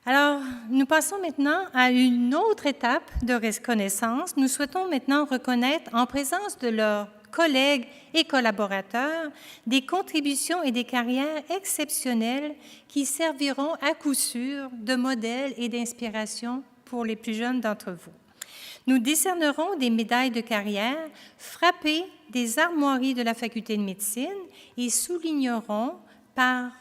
Alors, nous passons maintenant à une autre étape de reconnaissance. Nous souhaitons maintenant reconnaître, en présence de leurs collègues et collaborateurs, des contributions et des carrières exceptionnelles qui serviront à coup sûr de modèle et d'inspiration pour les plus jeunes d'entre vous. Nous décernerons des médailles de carrière frappées des armoiries de la Faculté de médecine et soulignerons par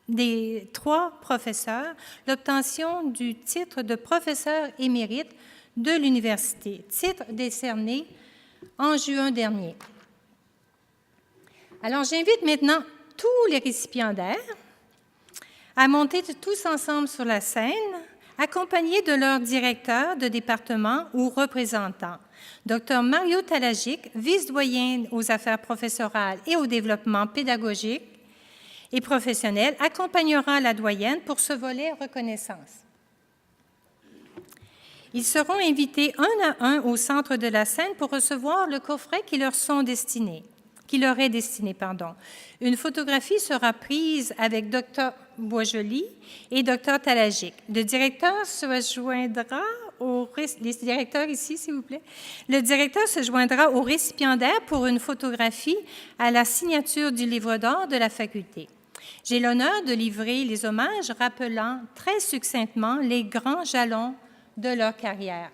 des 3 professeurs l'obtention du titre de professeur émérite de l'université, titre décerné en juin dernier. Alors, j'invite maintenant tous les récipiendaires à monter tous ensemble sur la scène, accompagnés de leur directeur de département ou représentant. Dr Mario Talagic, vice-doyen aux affaires professorales et au développement pédagogique et professionnel, accompagnera la doyenne pour ce volet reconnaissance. Ils seront invités un à un au centre de la scène pour recevoir le coffret qui leur est destiné. Une photographie sera prise avec Dr Boisjoli et Dr Talagic. Le directeur se joindra les directeurs ici, s'il vous plaît. Le directeur se joindra au récipiendaire pour une photographie à la signature du livre d'or de la faculté. J'ai l'honneur de livrer les hommages rappelant très succinctement les grands jalons de leur carrière.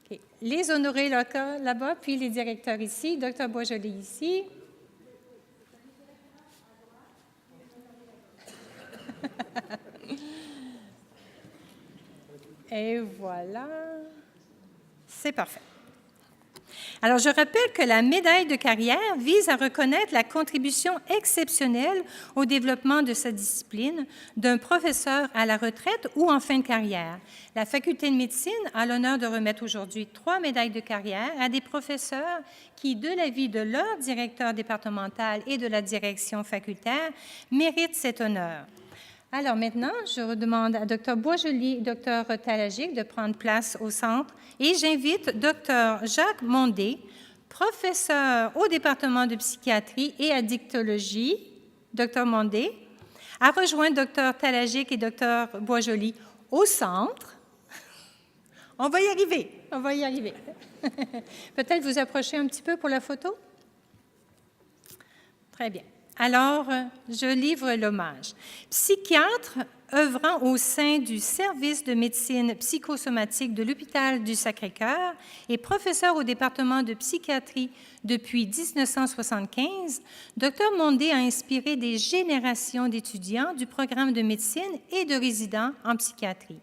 Okay. Les honorés là-bas, puis les directeurs ici, Dr Boisjoli ici. Et voilà, c'est parfait. Alors, je rappelle que la médaille de carrière vise à reconnaître la contribution exceptionnelle au développement de sa discipline d'un professeur à la retraite ou en fin de carrière. La Faculté de médecine a l'honneur de remettre aujourd'hui 3 médailles de carrière à des professeurs qui, de l'avis de leur directeur départemental et de la direction facultaire, méritent cet honneur. Alors maintenant, je redemande à Dr Boisjoli et Dr Talagic de prendre place au centre et j'invite Dr Jacques Mondé, professeur au département de psychiatrie et addictologie, Dr Mondé, à rejoindre Dr Talagic et Dr Boisjoli au centre. On va y arriver. Peut-être vous approcher un petit peu pour la photo? Très bien. Alors, je livre l'hommage. Psychiatre œuvrant au sein du service de médecine psychosomatique de l'hôpital du Sacré-Cœur et professeur au département de psychiatrie depuis 1975, Dr Mondé a inspiré des générations d'étudiants du programme de médecine et de résidents en psychiatrie.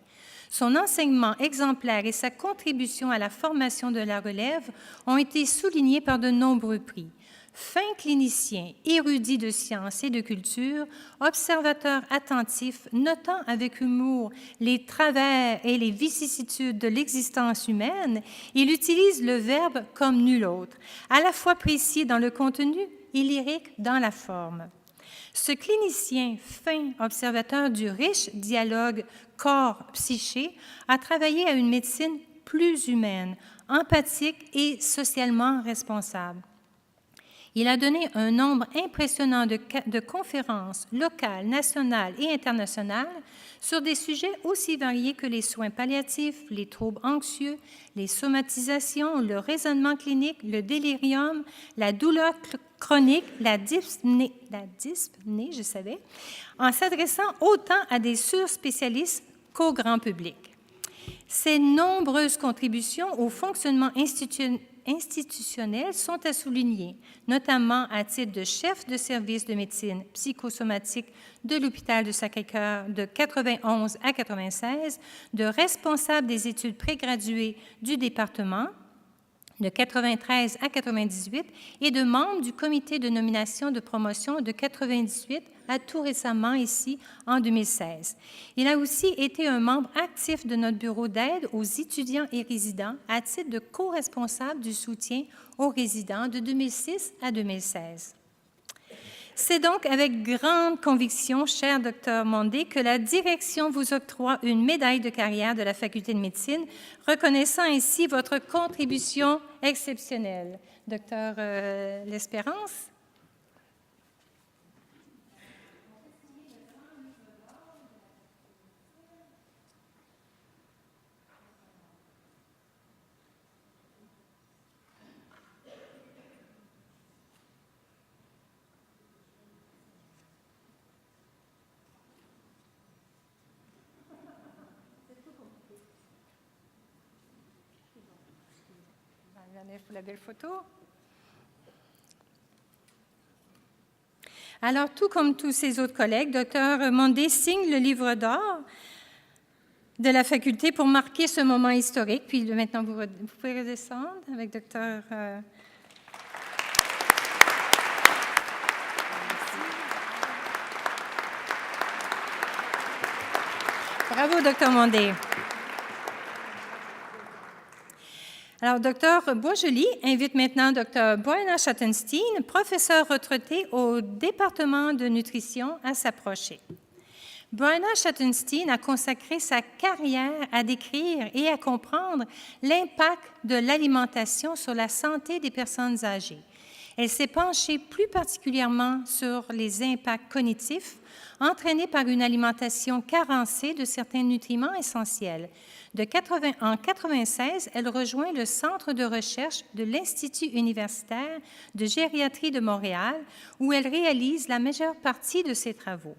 Son enseignement exemplaire et sa contribution à la formation de la relève ont été soulignés par de nombreux prix. Fin clinicien, érudit de sciences et de culture, observateur attentif, notant avec humour les travers et les vicissitudes de l'existence humaine, il utilise le verbe comme nul autre, à la fois précis dans le contenu et lyrique dans la forme. Ce clinicien fin observateur du riche dialogue corps-psyché a travaillé à une médecine plus humaine, empathique et socialement responsable. Il a donné un nombre impressionnant de conférences locales, nationales et internationales sur des sujets aussi variés que les soins palliatifs, les troubles anxieux, les somatisations, le raisonnement clinique, le délirium, la douleur chronique, la dyspnée, en s'adressant autant à des surspécialistes qu'au grand public. Ses nombreuses contributions au fonctionnement institutionnels sont à souligner, notamment à titre de chef de service de médecine psychosomatique de l'hôpital du Sacré-Cœur de 91 à 96, de responsable des études prégraduées du département de 93 à 98 et de membre du comité de nomination de promotion de 98 à tout récemment ici en 2016. Il a aussi été un membre actif de notre bureau d'aide aux étudiants et résidents à titre de co-responsable du soutien aux résidents de 2006 à 2016. C'est donc avec grande conviction, cher Dr Mondé, que la direction vous octroie une médaille de carrière de la Faculté de médecine, reconnaissant ainsi votre contribution exceptionnelle. Dr L'Espérance. pour la belle photo. Alors, tout comme tous ses autres collègues, Dr. Mondé signe le livre d'or de la faculté pour marquer ce moment historique. Puis maintenant, vous pouvez redescendre avec Dr. Bravo, Dr. Mondé. Alors, Dr. Boisjoli invite maintenant Dr. Bryna Schottenstein, professeur retraité au département de nutrition, à s'approcher. Bryna Schottenstein a consacré sa carrière à décrire et à comprendre l'impact de l'alimentation sur la santé des personnes âgées. Elle s'est penchée plus particulièrement sur les impacts cognitifs entraînés par une alimentation carencée de certains nutriments essentiels. En 1996, elle rejoint le centre de recherche de l'Institut universitaire de gériatrie de Montréal, où elle réalise la majeure partie de ses travaux.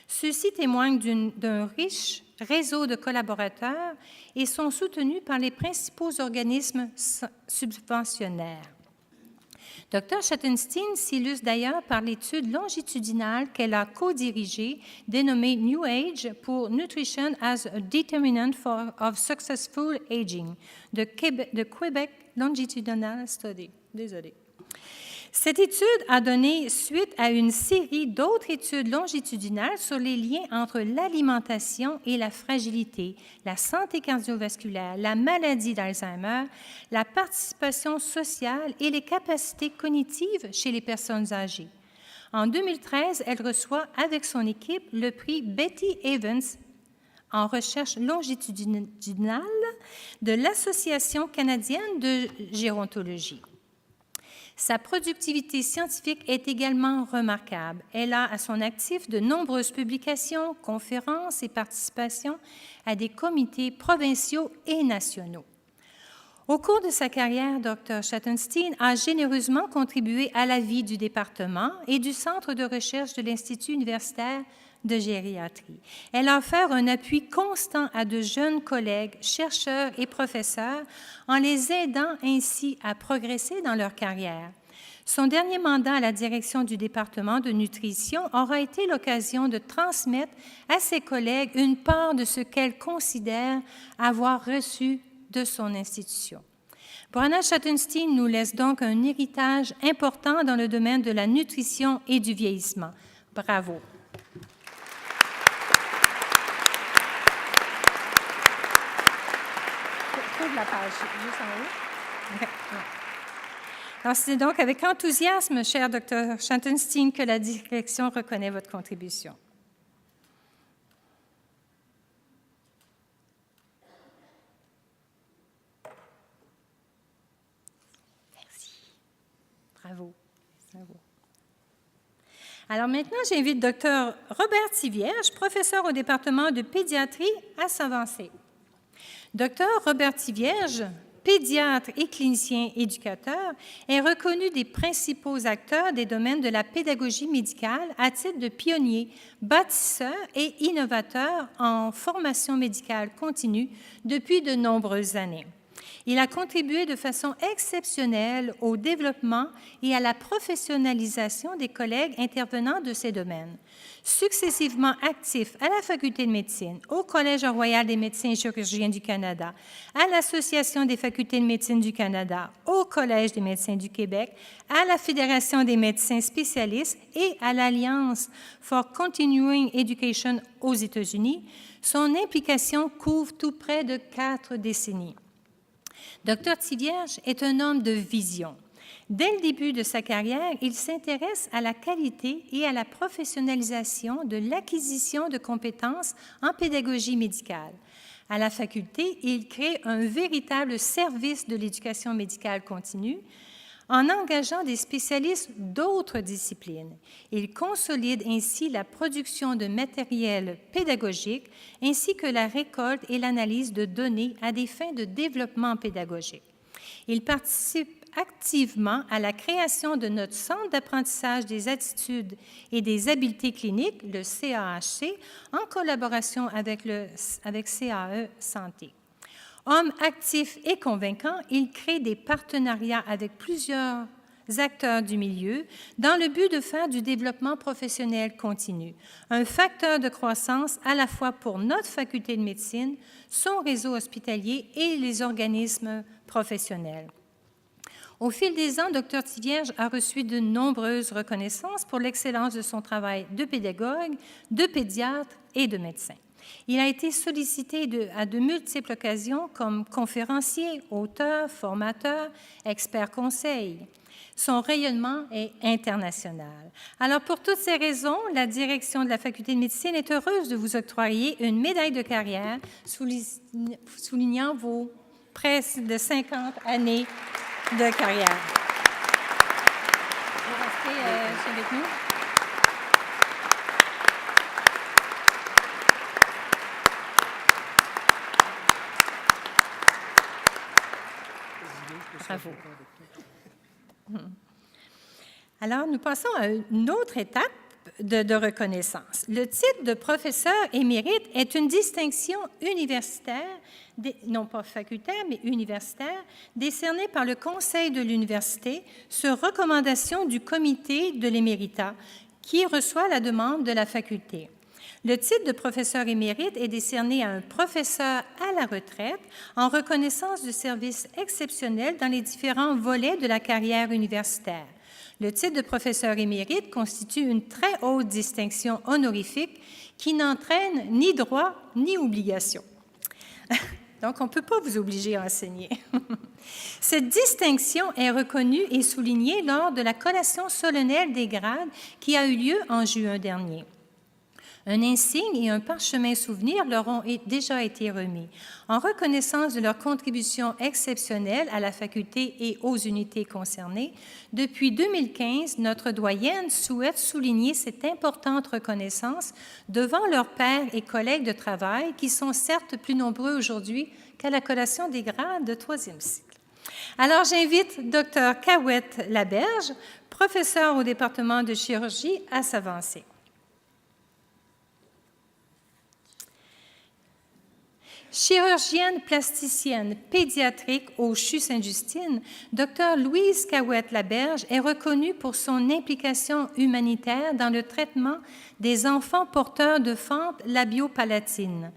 Ceux-ci témoignent d'un riche réseau de collaborateurs et sont soutenus par les principaux organismes subventionnaires. Dr. Schottenstein s'illustre d'ailleurs par l'étude longitudinale qu'elle a co-dirigée, dénommée New Age pour Nutrition as a Determinant of Successful Aging, de Quebec Longitudinal Study. Désolée. Cette étude a donné suite à une série d'autres études longitudinales sur les liens entre l'alimentation et la fragilité, la santé cardiovasculaire, la maladie d'Alzheimer, la participation sociale et les capacités cognitives chez les personnes âgées. En 2013, elle reçoit avec son équipe le prix Betty Evans en recherche longitudinale de l'Association canadienne de gérontologie. Sa productivité scientifique est également remarquable. Elle a à son actif de nombreuses publications, conférences et participations à des comités provinciaux et nationaux. Au cours de sa carrière, Dr. Schottenstein a généreusement contribué à la vie du département et du centre de recherche de l'Institut universitaire de gériatrie. Elle a offert un appui constant à de jeunes collègues, chercheurs et professeurs en les aidant ainsi à progresser dans leur carrière. Son dernier mandat à la direction du département de nutrition aura été l'occasion de transmettre à ses collègues une part de ce qu'elle considère avoir reçu de son institution. Bryna Schottenstein nous laisse donc un héritage important dans le domaine de la nutrition et du vieillissement. Bravo! La page, juste en haut. Okay. Alors, c'est donc avec enthousiasme, cher Dr. Schottenstein, que la direction reconnaît votre contribution. Merci. Bravo. Bravo. Alors maintenant, j'invite Dr. Robert Thivierge, professeur au département de pédiatrie, à s'avancer. Dr. Robert Thivierge, pédiatre et clinicien éducateur, est reconnu des principaux acteurs des domaines de la pédagogie médicale à titre de pionnier, bâtisseur et innovateur en formation médicale continue depuis de nombreuses années. Il a contribué de façon exceptionnelle au développement et à la professionnalisation des collègues intervenant de ces domaines. Successivement actif à la Faculté de médecine, au Collège royal des médecins et chirurgiens du Canada, à l'Association des facultés de médecine du Canada, au Collège des médecins du Québec, à la Fédération des médecins spécialistes et à l'Alliance for Continuing Education aux États-Unis, son implication couvre tout près de 4 décennies. Dr. Thivierge est un homme de vision. Dès le début de sa carrière, il s'intéresse à la qualité et à la professionnalisation de l'acquisition de compétences en pédagogie médicale. À la faculté, il crée un véritable service de l'éducation médicale continue en engageant des spécialistes d'autres disciplines. Il consolide ainsi la production de matériel pédagogique ainsi que la récolte et l'analyse de données à des fins de développement pédagogique. Il participe activement à la création de notre Centre d'apprentissage des attitudes et des habiletés cliniques, le CAHC, en collaboration avec CAE Santé. Homme actif et convaincant, il crée des partenariats avec plusieurs acteurs du milieu dans le but de faire du développement professionnel continu un facteur de croissance à la fois pour notre faculté de médecine, son réseau hospitalier et les organismes professionnels. Au fil des ans, Dr Tivierge a reçu de nombreuses reconnaissances pour l'excellence de son travail de pédagogue, de pédiatre et de médecin. Il a été sollicité à de multiples occasions comme conférencier, auteur, formateur, expert conseil. Son rayonnement est international. Alors, pour toutes ces raisons, la direction de la Faculté de médecine est heureuse de vous octroyer une médaille de carrière soulignant vos près de 50 années de carrière. Vous restez avec nous. Bravo. Alors, nous passons à une autre étape de reconnaissance. Le titre de professeur émérite est une distinction universitaire, non pas facultaire, mais universitaire, décernée par le Conseil de l'université sur recommandation du comité de l'éméritat, qui reçoit la demande de la faculté. Le titre de professeur émérite est décerné à un professeur à la retraite en reconnaissance de services exceptionnels dans les différents volets de la carrière universitaire. Le titre de professeur émérite constitue une très haute distinction honorifique qui n'entraîne ni droit ni obligation. Donc, on ne peut pas vous obliger à enseigner. Cette distinction est reconnue et soulignée lors de la collation solennelle des grades qui a eu lieu en juin dernier. Un insigne et un parchemin souvenir leur ont déjà été remis. En reconnaissance de leur contribution exceptionnelle à la faculté et aux unités concernées, depuis 2015, notre doyenne souhaite souligner cette importante reconnaissance devant leurs pairs et collègues de travail qui sont certes plus nombreux aujourd'hui qu'à la collation des grades de troisième cycle. Alors, j'invite Dr Cahouette Laberge, professeur au département de chirurgie, à s'avancer. Chirurgienne plasticienne pédiatrique au CHU Sainte-Justine, Dr Louise Cahouette-Laberge est reconnue pour son implication humanitaire dans le traitement des enfants porteurs de fente labiopalatine.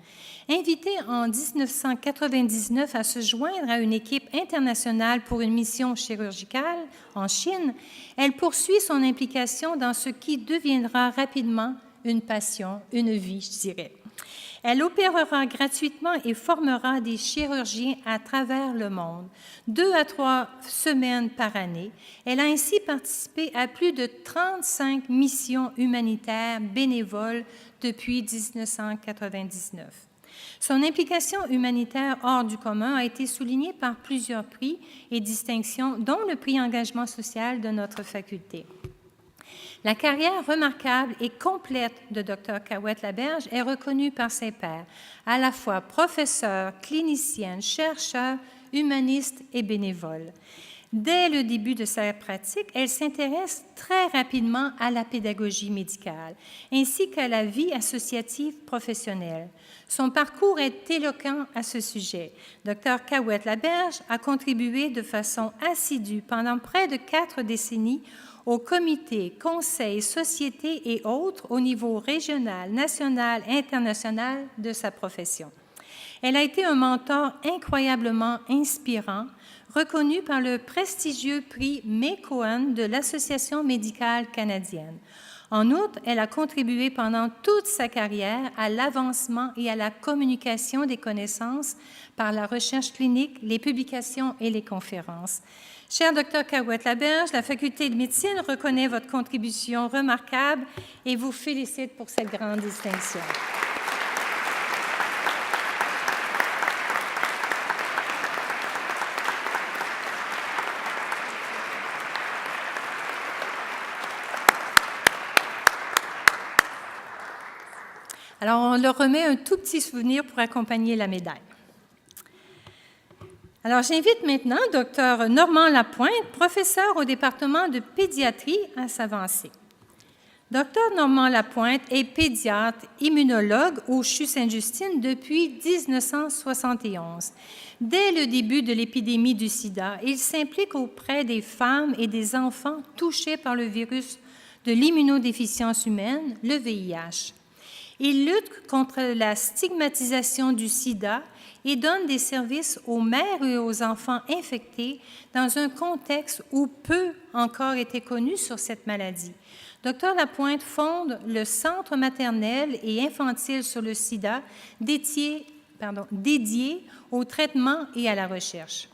Invitée en 1999 à se joindre à une équipe internationale pour une mission chirurgicale en Chine, elle poursuit son implication dans ce qui deviendra rapidement une passion, une vie, je dirais. Elle opérera gratuitement et formera des chirurgiens à travers le monde, 2 à 3 semaines par année. Elle a ainsi participé à plus de 35 missions humanitaires bénévoles depuis 1999. Son implication humanitaire hors du commun a été soulignée par plusieurs prix et distinctions, dont le prix Engagement social de notre faculté. La carrière remarquable et complète de Dr Cahouette-Laberge est reconnue par ses pairs, à la fois professeur, clinicienne, chercheur, humaniste et bénévole. Dès le début de sa pratique, elle s'intéresse très rapidement à la pédagogie médicale, ainsi qu'à la vie associative professionnelle. Son parcours est éloquent à ce sujet. Dr Cahouette-Laberge a contribué de façon assidue pendant près de 4 décennies aux comités, conseils, sociétés et autres au niveau régional, national, international de sa profession. Elle a été un mentor incroyablement inspirant, reconnu par le prestigieux prix May Cohen de l'Association médicale canadienne. En outre, elle a contribué pendant toute sa carrière à l'avancement et à la communication des connaissances par la recherche clinique, les publications et les conférences. Cher Dr Cahouette-Laberge, la Faculté de médecine reconnaît votre contribution remarquable et vous félicite pour cette grande distinction. Alors, on leur remet un tout petit souvenir pour accompagner la médaille. Alors, j'invite maintenant Dr Normand Lapointe, professeur au département de pédiatrie, à s'avancer. Dr Normand Lapointe est pédiatre immunologue au CHU Sainte-Justine depuis 1971. Dès le début de l'épidémie du sida, il s'implique auprès des femmes et des enfants touchés par le virus de l'immunodéficience humaine, le VIH. Il lutte contre la stigmatisation du sida et donne des services aux mères et aux enfants infectés dans un contexte où peu encore était connu sur cette maladie. Dr Lapointe fonde le Centre maternel et infantile sur le sida dédié au traitement et à la recherche.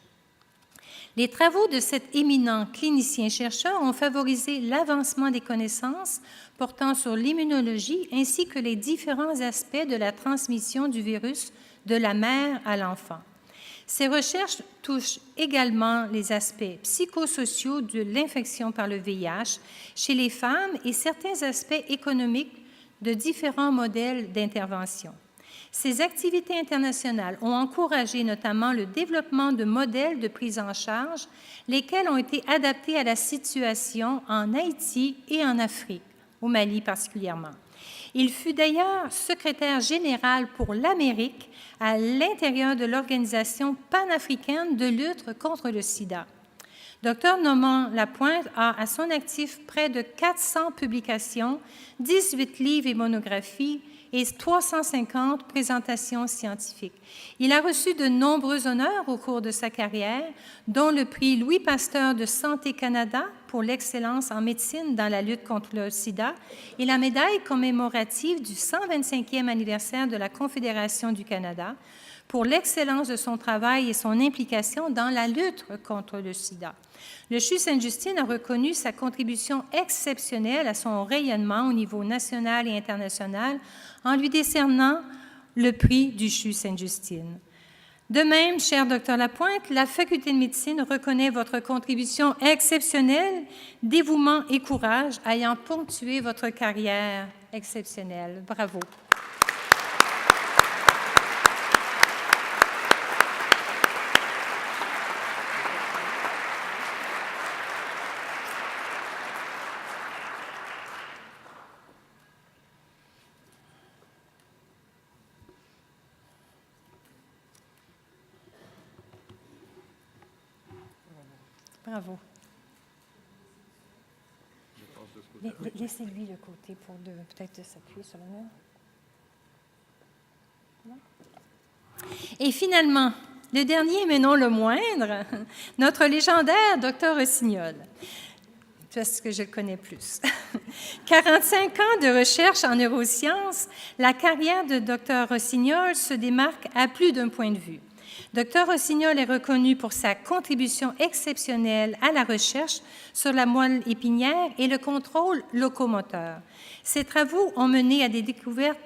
Les travaux de cet éminent clinicien-chercheur ont favorisé l'avancement des connaissances portant sur l'immunologie ainsi que les différents aspects de la transmission du virus de la mère à l'enfant. Ces recherches touchent également les aspects psychosociaux de l'infection par le VIH chez les femmes et certains aspects économiques de différents modèles d'intervention. Ces activités internationales ont encouragé notamment le développement de modèles de prise en charge, lesquels ont été adaptés à la situation en Haïti et en Afrique, au Mali particulièrement. Il fut d'ailleurs secrétaire général pour l'Amérique à l'intérieur de l'Organisation panafricaine de lutte contre le sida. Dr Normand Lapointe a à son actif près de 400 publications, 18 livres et monographies et 350 présentations scientifiques. Il a reçu de nombreux honneurs au cours de sa carrière, dont le prix Louis Pasteur de Santé Canada pour l'excellence en médecine dans la lutte contre le sida et la médaille commémorative du 125e anniversaire de la Confédération du Canada pour l'excellence de son travail et son implication dans la lutte contre le sida. Le CHU Sainte-Justine a reconnu sa contribution exceptionnelle à son rayonnement au niveau national et international en lui décernant le prix du CHU Sainte-Justine. De même, cher Dr Lapointe, la Faculté de médecine reconnaît votre contribution exceptionnelle, dévouement et courage ayant ponctué votre carrière exceptionnelle. Bravo. Bravo. Laissez-lui le côté pour peut-être s'appuyer sur le mur. Et finalement, le dernier, mais non le moindre, notre légendaire Dr Rossignol, parce que je le connais plus. 45 ans de recherche en neurosciences, la carrière de Dr Rossignol se démarque à plus d'un point de vue. Dr Rossignol est reconnu pour sa contribution exceptionnelle à la recherche sur la moelle épinière et le contrôle locomoteur. Ses travaux ont mené à des découvertes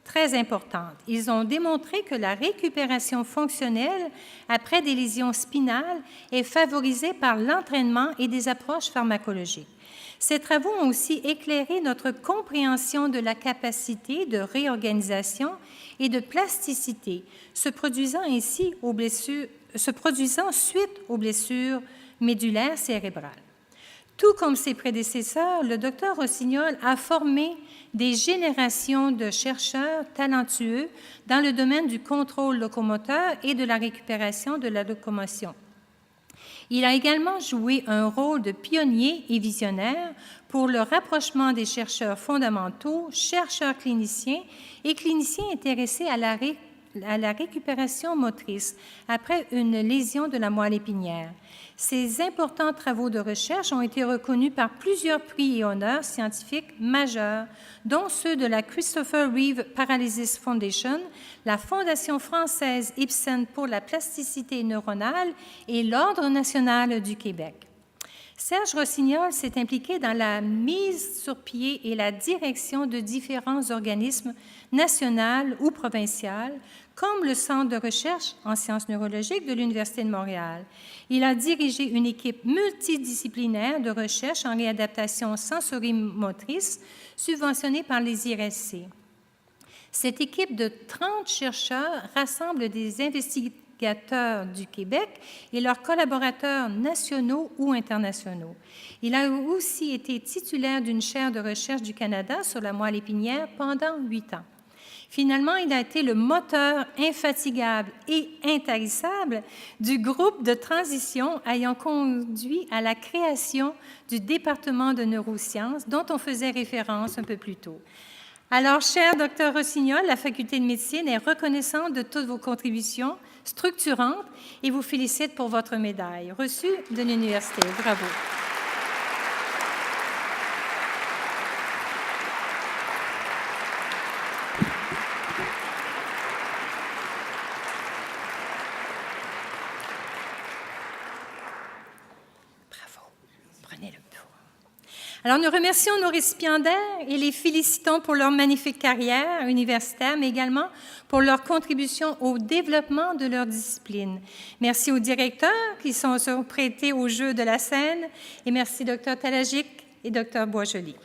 très importantes. Ils ont démontré que la récupération fonctionnelle après des lésions spinales est favorisée par l'entraînement et des approches pharmacologiques. Ces travaux ont aussi éclairé notre compréhension de la capacité de réorganisation et de plasticité, se produisant suite aux blessures médulaires cérébrales. Tout comme ses prédécesseurs, le Dr Rossignol a formé des générations de chercheurs talentueux dans le domaine du contrôle locomoteur et de la récupération de la locomotion. Il a également joué un rôle de pionnier et visionnaire pour le rapprochement des chercheurs fondamentaux, chercheurs cliniciens et cliniciens intéressés à la récupération motrice après une lésion de la moelle épinière. Ces importants travaux de recherche ont été reconnus par plusieurs prix et honneurs scientifiques majeurs, dont ceux de la Christopher Reeve Paralysis Foundation, la Fondation française Ibsen pour la plasticité neuronale et l'Ordre national du Québec. Serge Rossignol s'est impliqué dans la mise sur pied et la direction de différents organismes nationaux ou provinciaux, comme le Centre de recherche en sciences neurologiques de l'Université de Montréal. Il a dirigé une équipe multidisciplinaire de recherche en réadaptation sensorimotrice subventionnée par les IRSC. Cette équipe de 30 chercheurs rassemble des investigateurs du Québec et leurs collaborateurs nationaux ou internationaux. Il a aussi été titulaire d'une chaire de recherche du Canada sur la moelle épinière pendant 8 ans. Finalement, il a été le moteur infatigable et intarissable du groupe de transition ayant conduit à la création du département de neurosciences dont on faisait référence un peu plus tôt. Alors, cher Dr Rossignol, la Faculté de médecine est reconnaissante de toutes vos contributions structurantes et vous félicite pour votre médaille reçue de l'Université. Bravo. Alors, nous remercions nos récipiendaires et les félicitons pour leur magnifique carrière universitaire, mais également pour leur contribution au développement de leur discipline. Merci aux directeurs qui sont prêtés au jeu de la scène, et merci Dr Talagic et Dr Boisjoli.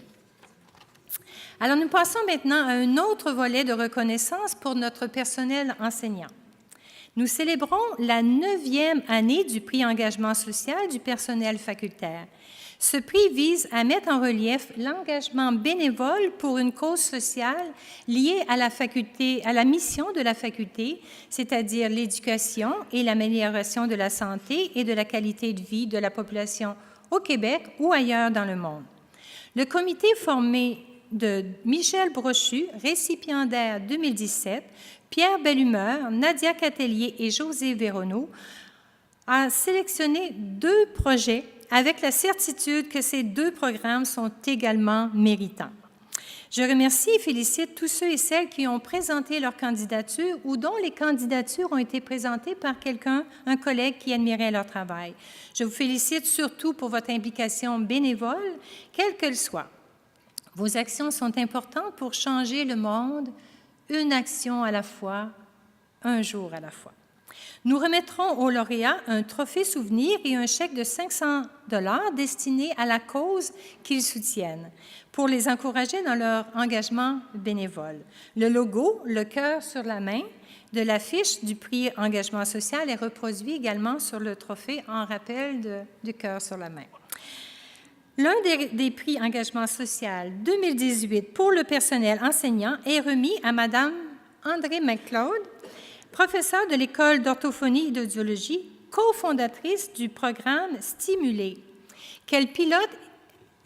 Alors, nous passons maintenant à un autre volet de reconnaissance pour notre personnel enseignant. Nous célébrons la 9e année du prix Engagement social du personnel facultaire. Ce prix vise à mettre en relief l'engagement bénévole pour une cause sociale liée à la faculté, à la mission de la faculté, c'est-à-dire l'éducation et l'amélioration de la santé et de la qualité de vie de la population au Québec ou ailleurs dans le monde. Le comité formé de Michel Brochu, récipiendaire 2017, Pierre Bellumeur, Nadia Catelier et José Véronneau, a sélectionné 2 projets avec la certitude que ces 2 programmes sont également méritants. Je remercie et félicite tous ceux et celles qui ont présenté leur candidature ou dont les candidatures ont été présentées par quelqu'un, un collègue qui admirait leur travail. Je vous félicite surtout pour votre implication bénévole, quelle qu'elle soit. Vos actions sont importantes pour changer le monde, une action à la fois, un jour à la fois. Nous remettrons aux lauréats un trophée souvenir et un chèque de 500 $ destiné à la cause qu'ils soutiennent pour les encourager dans leur engagement bénévole. Le logo, le cœur sur la main, de l'affiche du prix Engagement social est reproduit également sur le trophée en rappel du cœur sur la main. L'un des prix Engagement social 2018 pour le personnel enseignant est remis à Mme André McLeod, professeure de l'École d'orthophonie et d'audiologie, cofondatrice du programme Stimuler, qu'elle pilote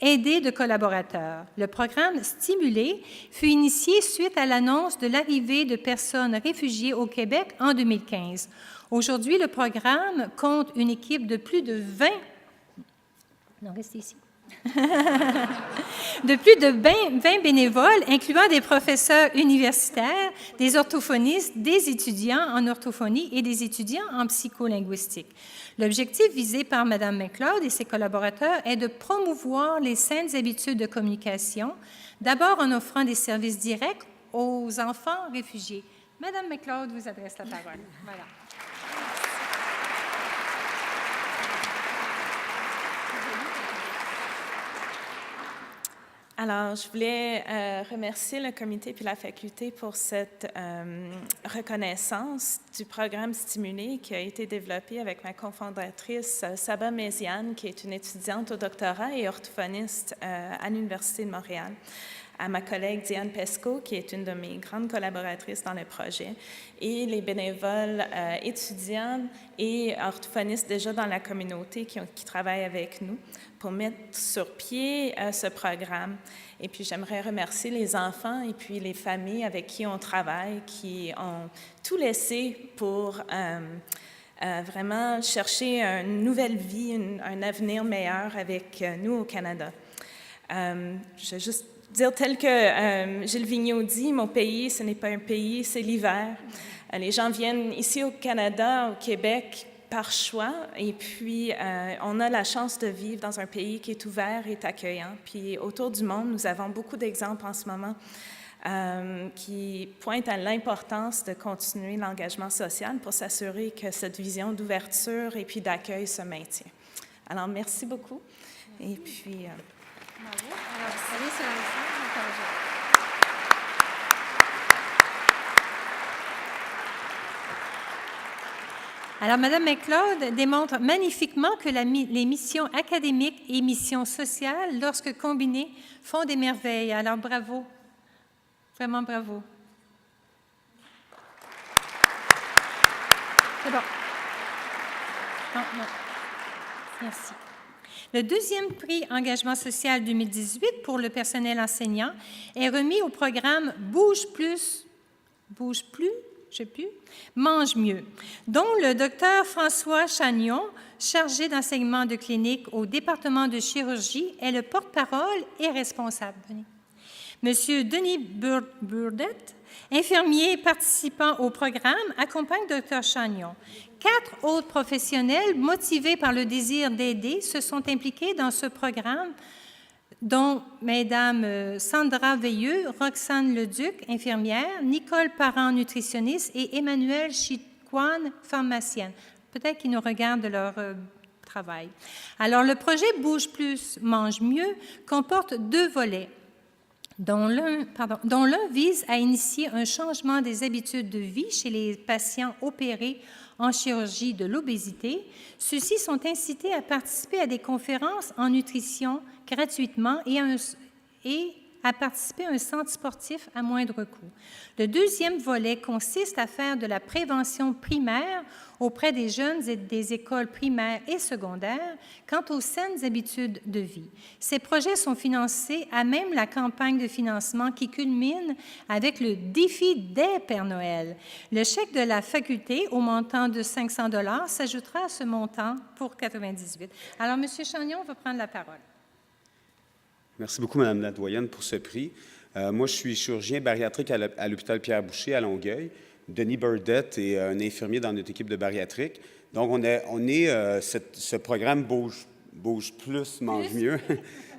aidée de collaborateurs. Le programme Stimuler fut initié suite à l'annonce de l'arrivée de personnes réfugiées au Québec en 2015. Aujourd'hui, le programme compte une équipe de plus de 20... Non, restez ici. de plus de 20 bénévoles, incluant des professeurs universitaires, des orthophonistes, des étudiants en orthophonie et des étudiants en psycholinguistique. L'objectif visé par Mme McLeod et ses collaborateurs est de promouvoir les saines habitudes de communication, d'abord en offrant des services directs aux enfants réfugiés. Mme McLeod vous adresse la parole. Voilà. Alors, je voulais remercier le comité puis la faculté pour cette reconnaissance du programme Stimuler qui a été développé avec ma cofondatrice Saba Méziane, qui est une étudiante au doctorat et orthophoniste à l'Université de Montréal, à ma collègue Diane Pesco, qui est une de mes grandes collaboratrices dans le projet, et les bénévoles étudiants et orthophonistes déjà dans la communauté qui travaillent avec nous pour mettre sur pied ce programme. Et puis, j'aimerais remercier les enfants et puis les familles avec qui on travaille, qui ont tout laissé pour vraiment chercher une nouvelle vie, un avenir meilleur avec nous au Canada. Je vais juste dire tel que Gilles Vigneault dit, mon pays, ce n'est pas un pays, c'est l'hiver. Les gens viennent ici au Canada, au Québec, par choix, et puis on a la chance de vivre dans un pays qui est ouvert et accueillant. Puis autour du monde, nous avons beaucoup d'exemples en ce moment qui pointent à l'importance de continuer l'engagement social pour s'assurer que cette vision d'ouverture et puis d'accueil se maintient. Alors, merci beaucoup. Et puis... Bravo. Alors, vous allez sur la salle, Alors, Mme McLeod démontre magnifiquement que les missions académiques et missions sociales, lorsque combinées, font des merveilles. Alors, bravo. Vraiment bravo. C'est bon. Non, non. Merci. Le deuxième prix Engagement social 2018 pour le personnel enseignant est remis au programme Bouge plus, je sais plus, Mange mieux, dont le docteur François Chagnon, chargé d'enseignement de clinique au département de chirurgie, est le porte-parole et responsable. Monsieur Denis Burdette, infirmier participant au programme, accompagne Dr Chagnon. 4 autres professionnels motivés par le désir d'aider se sont impliqués dans ce programme, dont Mesdames Sandra Veilleux, Roxane Leduc, infirmière, Nicole Parent, nutritionniste, et Emmanuelle Chicoine, pharmacienne. Peut-être qu'ils nous regardent de leur travail. Alors, le projet Bouge plus, mange mieux comporte 2 volets, dont l'un vise à initier un changement des habitudes de vie chez les patients opérés en chirurgie de l'obésité. Ceux-ci sont incités à participer à des conférences en nutrition gratuitement et à participer à un centre sportif à moindre coût. Le deuxième volet consiste à faire de la prévention primaire auprès des jeunes et des écoles primaires et secondaires quant aux saines habitudes de vie. Ces projets sont financés à même la campagne de financement qui culmine avec le défi des Pères Noël. Le chèque de la faculté au montant de 500 $ s'ajoutera à ce montant pour 98. Alors, M. Chagnon va prendre la parole. Merci beaucoup, Mme la doyenne, pour ce prix. Moi, je suis chirurgien bariatrique à l'hôpital Pierre-Boucher à Longueuil. Denis Burdette est un infirmier dans notre équipe de bariatrique. Donc, ce programme Bouge plus, mange mieux.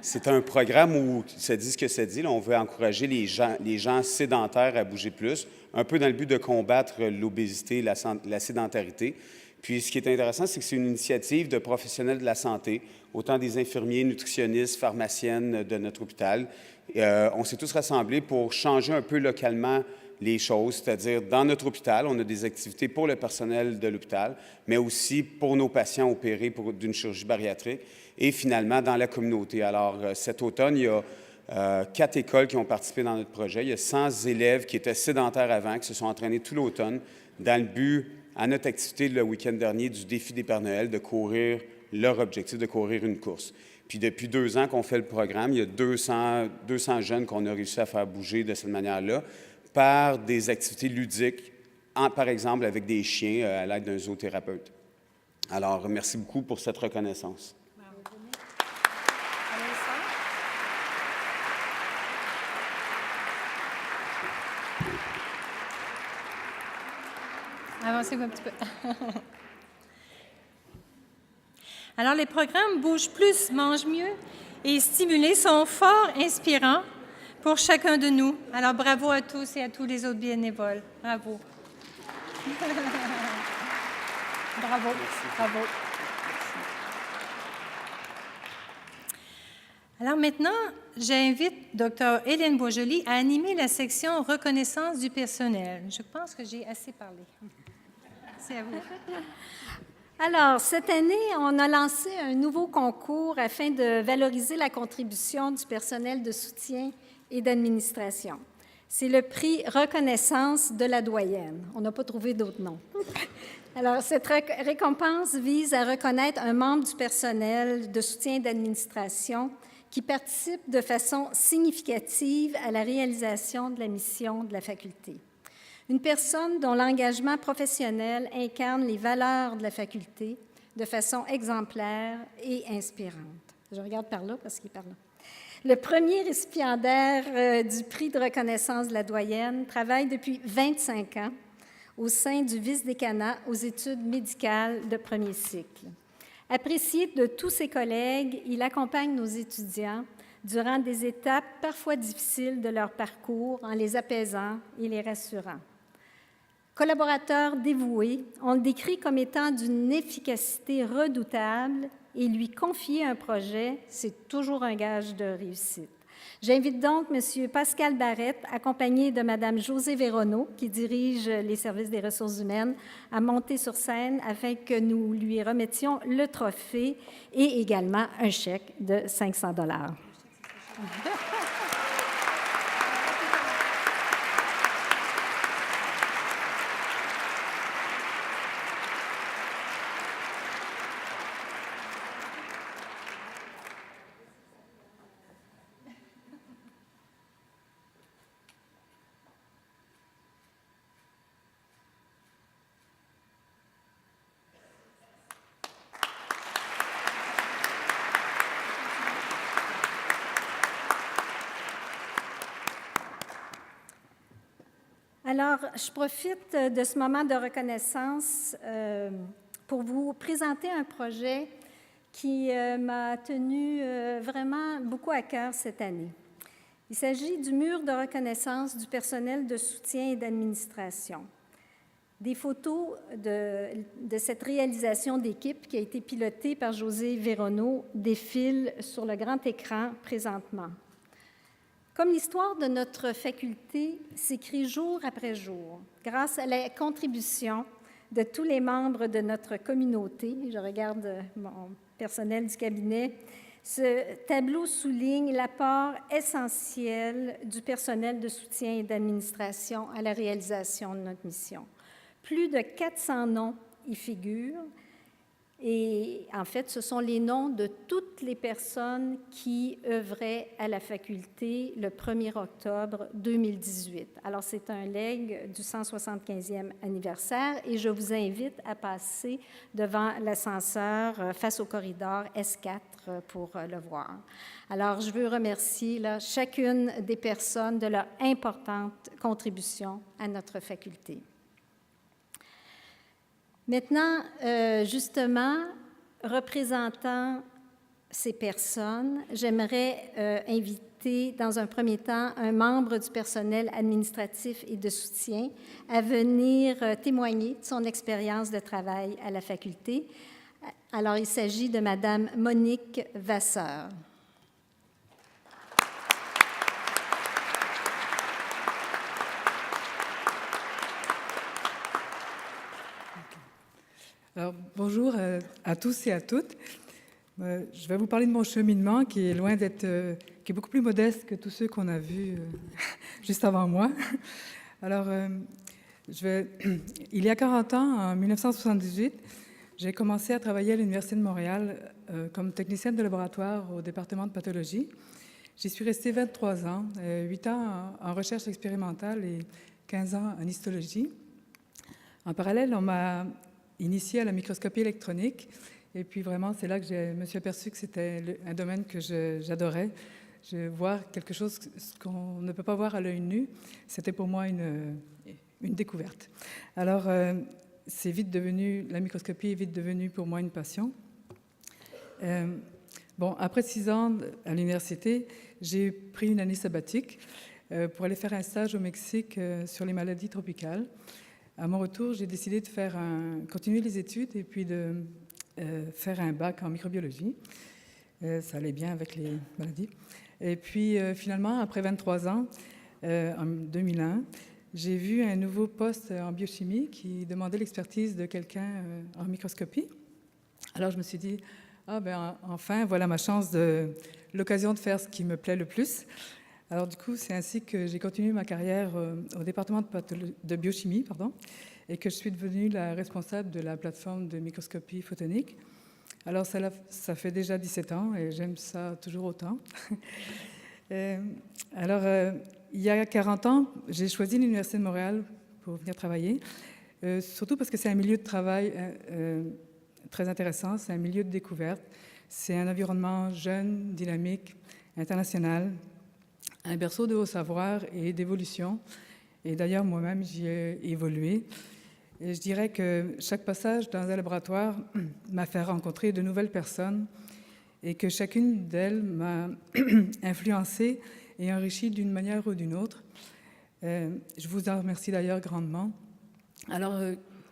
C'est un programme où ça dit ce que ça dit. Là, on veut encourager les gens sédentaires à bouger plus, un peu dans le but de combattre l'obésité, la sédentarité. Puis, ce qui est intéressant, c'est que c'est une initiative de professionnels de la santé, autant des infirmiers, nutritionnistes, pharmaciennes de notre hôpital. On s'est tous rassemblés pour changer un peu localement les choses, c'est-à-dire dans notre hôpital, on a des activités pour le personnel de l'hôpital, mais aussi pour nos patients opérés d'une chirurgie bariatrique et finalement dans la communauté. Alors, cet automne, il y a 4 écoles qui ont participé dans notre projet. Il y a 100 élèves qui étaient sédentaires avant, qui se sont entraînés tout l'automne dans le but, à notre activité le week-end dernier du défi des Pères Noël, de courir leur objectif, de courir une course. Puis depuis 2 ans qu'on fait le programme, il y a 200 jeunes qu'on a réussi à faire bouger de cette manière-là par des activités ludiques, par exemple avec des chiens à l'aide d'un zoothérapeute. Alors, merci beaucoup pour cette reconnaissance. Avancez-vous un petit peu. Alors, les programmes Bouge plus, mange mieux et Stimuler sont fort inspirants pour chacun de nous. Alors, bravo à tous et à tous les autres bénévoles. Bravo. Bravo. Bravo. Alors maintenant, j'invite Dr Hélène Boisjoli à animer la section reconnaissance du personnel. Je pense que j'ai assez parlé. C'est à vous. Alors, cette année, on a lancé un nouveau concours afin de valoriser la contribution du personnel de soutien et d'administration. C'est le prix Reconnaissance de la doyenne. On n'a pas trouvé d'autres noms. Alors, cette récompense vise à reconnaître un membre du personnel de soutien et d'administration qui participe de façon significative à la réalisation de la mission de la faculté. Une personne dont l'engagement professionnel incarne les valeurs de la faculté de façon exemplaire et inspirante. Je regarde par là parce qu'il est par là. Le premier récipiendaire du prix de reconnaissance de la doyenne travaille depuis 25 ans au sein du vice-décanat aux études médicales de premier cycle. Apprécié de tous ses collègues, il accompagne nos étudiants durant des étapes parfois difficiles de leur parcours en les apaisant et les rassurant. Collaborateur dévoué, on le décrit comme étant d'une efficacité redoutable et lui confier un projet, c'est toujours un gage de réussite. J'invite donc M. Pascal Barrette, accompagné de Mme Josée Véronneau, qui dirige les services des ressources humaines, à monter sur scène afin que nous lui remettions le trophée et également un chèque de 500 $. Alors, je profite de ce moment de reconnaissance pour vous présenter un projet qui m'a tenu vraiment beaucoup à cœur cette année. Il s'agit du mur de reconnaissance du personnel de soutien et d'administration. Des photos de cette réalisation d'équipe qui a été pilotée par Josée Véronneau défilent sur le grand écran présentement. Comme l'histoire de notre faculté s'écrit jour après jour, grâce à la contribution de tous les membres de notre communauté, je regarde mon personnel du cabinet, ce tableau souligne l'apport essentiel du personnel de soutien et d'administration à la réalisation de notre mission. Plus de 400 noms y figurent. Et en fait, ce sont les noms de toutes les personnes qui œuvraient à la faculté le 1er octobre 2018. Alors, c'est un legs du 175e anniversaire et je vous invite à passer devant l'ascenseur face au corridor S4 pour le voir. Alors, je veux remercier chacune des personnes de leur importante contribution à notre faculté. Maintenant, justement, représentant ces personnes, j'aimerais inviter dans un premier temps un membre du personnel administratif et de soutien à venir témoigner de son expérience de travail à la faculté. Alors, il s'agit de Mme Monique Vasseur. Alors, bonjour à tous et à toutes. Je vais vous parler de mon cheminement qui est loin d'être, qui est beaucoup plus modeste que tous ceux qu'on a vus juste avant moi. Alors, il y a 40 ans, en 1978, j'ai commencé à travailler à l'Université de Montréal comme technicienne de laboratoire au département de pathologie. J'y suis restée 23 ans, 8 ans en recherche expérimentale et 15 ans en histologie. En parallèle, on m'a initiée à la microscopie électronique. Et puis vraiment, c'est là que je me suis aperçue que c'était un domaine que j'adorais. Voir quelque chose qu'on ne peut pas voir à l'œil nu, c'était pour moi une découverte. Alors, la microscopie est vite devenue pour moi une passion. Après 6 ans à l'université, j'ai pris une année sabbatique pour aller faire un stage au Mexique sur les maladies tropicales. À mon retour, j'ai décidé de continuer les études et puis de faire un bac en microbiologie. Ça allait bien avec les maladies. Et puis, finalement, après 23 ans, en 2001, j'ai vu un nouveau poste en biochimie qui demandait l'expertise de quelqu'un en microscopie. Alors, je me suis dit, enfin, voilà ma chance, l'occasion de faire ce qui me plaît le plus. Alors, du coup, c'est ainsi que j'ai continué ma carrière au département de biochimie, et que je suis devenue la responsable de la plateforme de microscopie photonique. Alors, ça fait déjà 17 ans et j'aime ça toujours autant. Il y a 40 ans, j'ai choisi l'Université de Montréal pour venir travailler, surtout parce que c'est un milieu de travail très intéressant, c'est un milieu de découverte, c'est un environnement jeune, dynamique, international, un berceau de haut savoir et d'évolution. Et d'ailleurs, moi-même, j'y ai évolué. Et je dirais que chaque passage dans un laboratoire m'a fait rencontrer de nouvelles personnes et que chacune d'elles m'a influencée et enrichie d'une manière ou d'une autre. Je vous en remercie d'ailleurs grandement. Alors,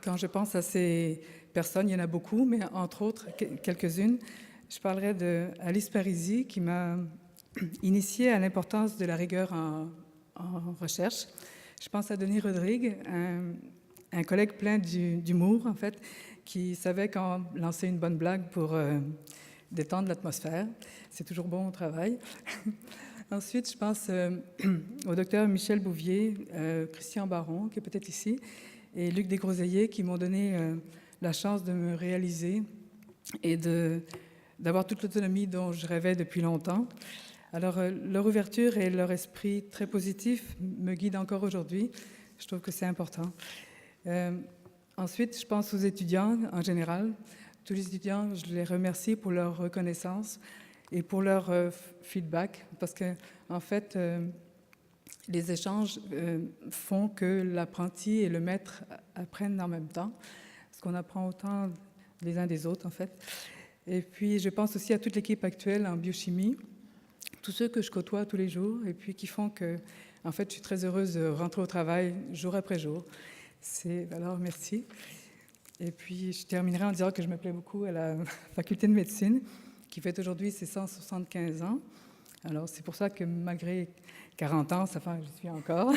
quand je pense à ces personnes, il y en a beaucoup, mais entre autres, quelques-unes, je parlerai d'Alice Parisi qui m'a initié à l'importance de la rigueur en recherche. Je pense à Denis Rodrigue, un collègue plein d'humour, en fait, qui savait quand lancer une bonne blague pour détendre l'atmosphère. C'est toujours bon au travail. Ensuite, je pense au docteur Michel Bouvier, Christian Baron, qui est peut-être ici, et Luc Desgroseilliers, qui m'ont donné la chance de me réaliser et d'avoir toute l'autonomie dont je rêvais depuis longtemps. Alors, leur ouverture et leur esprit très positif me guident encore aujourd'hui. Je trouve que c'est important. Ensuite, je pense aux étudiants en général. Tous les étudiants, je les remercie pour leur reconnaissance et pour leur feedback, parce que, en fait, les échanges font que l'apprenti et le maître apprennent en même temps, parce qu'on apprend autant les uns des autres, en fait. Et puis, je pense aussi à toute l'équipe actuelle en biochimie, tous ceux que je côtoie tous les jours, et puis qui font que, en fait, je suis très heureuse de rentrer au travail jour après jour. Alors, merci. Et puis, je terminerai en disant que je me plais beaucoup à la faculté de médecine, qui fête aujourd'hui ses 175 ans. Alors, c'est pour ça que malgré 40 ans, ça fait que je suis encore.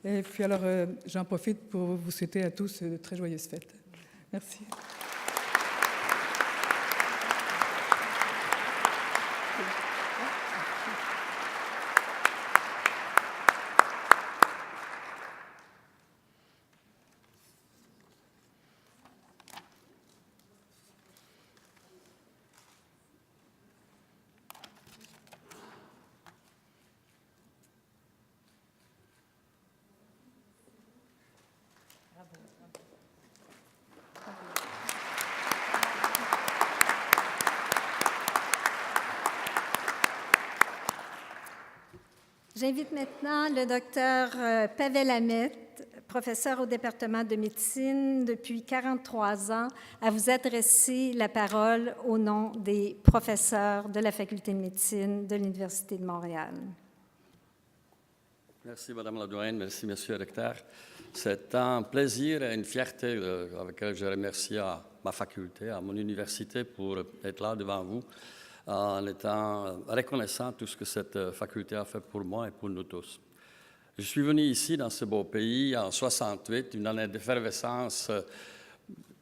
Et puis, alors, j'en profite pour vous souhaiter à tous de très joyeuses fêtes. Merci. J'invite maintenant le docteur Pavel Hamet, professeur au département de médecine depuis 43 ans, à vous adresser la parole au nom des professeurs de la faculté de médecine de l'Université de Montréal. Merci, Madame la doyenne. Merci, Monsieur le recteur. C'est un plaisir et une fierté avec laquelle je remercie à ma faculté, à mon université pour être là devant vous, en étant reconnaissant de tout ce que cette faculté a fait pour moi et pour nous tous. Je suis venu ici, dans ce beau pays, en 68, une année d'effervescence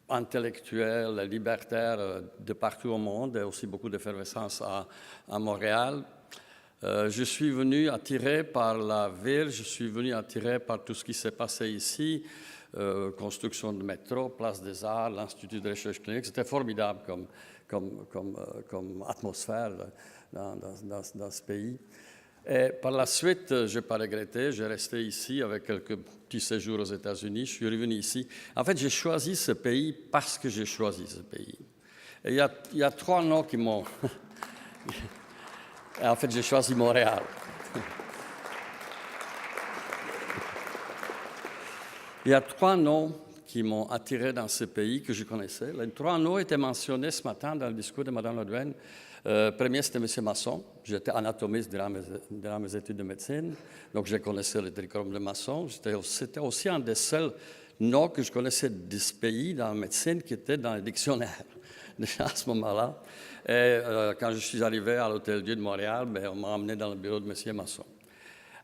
intellectuelle, libertaire de partout au monde, et aussi beaucoup d'effervescence à Montréal. Je suis venu attiré par la ville, je suis venu attiré par tout ce qui s'est passé ici, construction de métro, place des arts, l'Institut de recherche clinique. C'était formidable comme atmosphère dans ce pays. Et par la suite, je n'ai pas regretté, j'ai resté ici avec quelques petits séjours aux États-Unis, je suis revenu ici. En fait, j'ai choisi ce pays parce que j'ai choisi ce pays. Et il y a trois noms qui m'ont... En fait, j'ai choisi Montréal. Il y a trois noms qui m'ont attiré dans ce pays que je connaissais. Les trois noms étaient mentionnés ce matin dans le discours de Mme Ledouane. Premier, c'était M. Masson. J'étais anatomiste durant mes études de médecine, donc je connaissais le trichome de Masson. C'était aussi un des seuls noms que je connaissais de ce pays dans la médecine qui était dans le dictionnaire déjà à ce moment-là. Et quand je suis arrivé à l'Hôtel-Dieu de Montréal, on m'a emmené dans le bureau de M. Masson.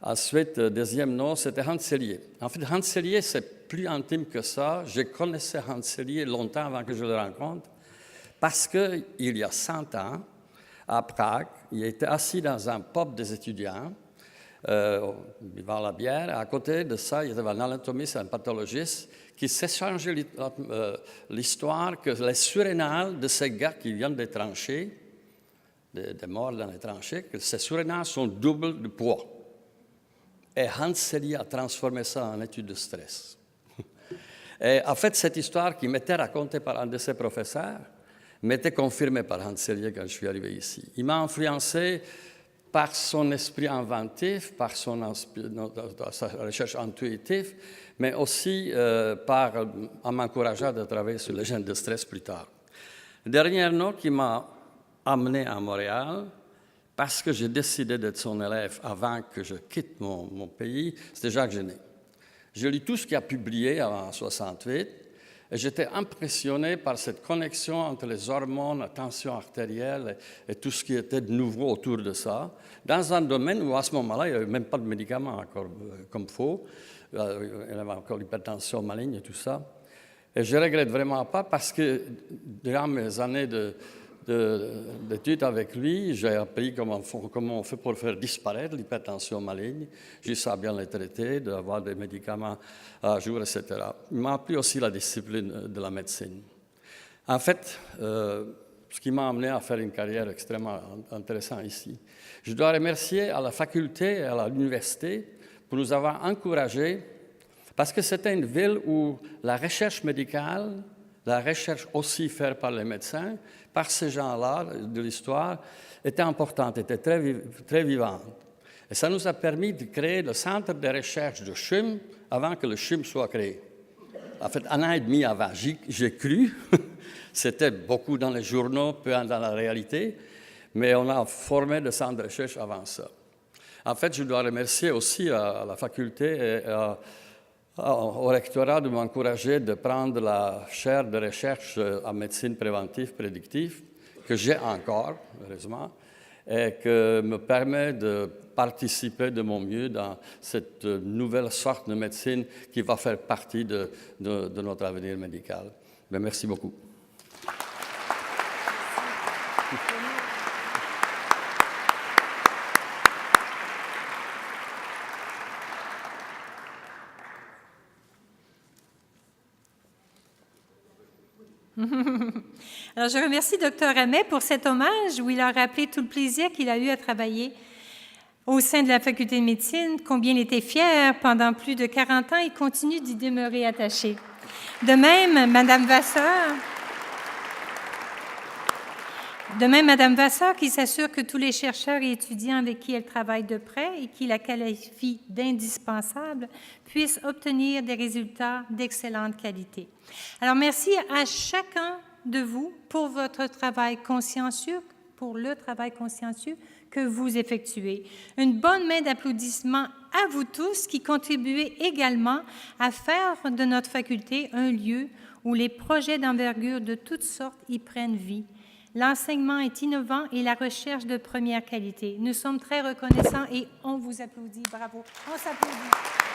Ensuite, deuxième nom, c'était Hans Sellier. En fait, Hans Sellier, c'est plus intime que ça. Je connaissais Hans Sellier longtemps avant que je le rencontre, parce qu'il y a 100 ans, à Prague, il était assis dans un pub des étudiants, buvant la bière. À côté de ça, il y avait un anatomiste et un pathologiste qui s'échangeaient l'histoire que les surrénales de ces gars qui viennent des tranchées, des morts dans les tranchées, que ces surrénales sont doubles de poids. Et Hans Sellier a transformé ça en étude de stress. Et en fait, cette histoire qui m'était racontée par un de ses professeurs m'était confirmée par Hans Sellier quand je suis arrivé ici. Il m'a influencé par son esprit inventif, par sa recherche intuitive, mais aussi en m'encourageant de travailler sur les gènes de stress plus tard. Le dernier nom qui m'a amené à Montréal, parce que j'ai décidé d'être son élève avant que je quitte mon pays, c'était Jacques Genet. Je lis tout ce qu'il a publié avant 1968, Et j'étais impressionné par cette connexion entre les hormones, la tension artérielle et tout ce qui était de nouveau autour de ça, dans un domaine où à ce moment-là, il n'y avait même pas de médicaments encore comme il faut. Il y avait encore l'hypertension maligne et tout ça. Et je ne regrette vraiment pas parce que durant mes années d'études avec lui, j'ai appris comment on fait pour faire disparaître l'hypertension maligne, juste à bien les traiter, d'avoir des médicaments à jour, etc. Il m'a appris aussi la discipline de la médecine. En fait, ce qui m'a amené à faire une carrière extrêmement intéressante ici. Je dois remercier à la faculté et à l'université pour nous avoir encouragés, parce que c'était une ville où la recherche médicale, la recherche aussi faite par les médecins, par ces gens-là de l'histoire, était importante, était très vivante. Et ça nous a permis de créer le centre de recherche de CHUM avant que le CHUM soit créé. En fait, 1 an et demi avant, j'ai cru, c'était beaucoup dans les journaux, peu dans la réalité, mais on a formé le centre de recherche avant ça. En fait, je dois remercier aussi à la faculté et au rectorat de m'encourager de prendre la chaire de recherche en médecine préventive prédictive, que j'ai encore, heureusement, et qui me permet de participer de mon mieux dans cette nouvelle sorte de médecine qui va faire partie de notre avenir médical. Mais merci beaucoup. Alors, je remercie Dr. Amet pour cet hommage où il a rappelé tout le plaisir qu'il a eu à travailler au sein de la Faculté de médecine, combien il était fier pendant plus de 40 ans et continue d'y demeurer attaché. De même, Mme Vasseur, qui s'assure que tous les chercheurs et étudiants avec qui elle travaille de près et qui la qualifient d'indispensable puissent obtenir des résultats d'excellente qualité. Alors, merci à chacun de vous pour votre travail consciencieux, pour le travail consciencieux que vous effectuez. Une bonne main d'applaudissements à vous tous qui contribuez également à faire de notre faculté un lieu où les projets d'envergure de toutes sortes y prennent vie. L'enseignement est innovant et la recherche de première qualité. Nous sommes très reconnaissants et on vous applaudit. Bravo. On s'applaudit.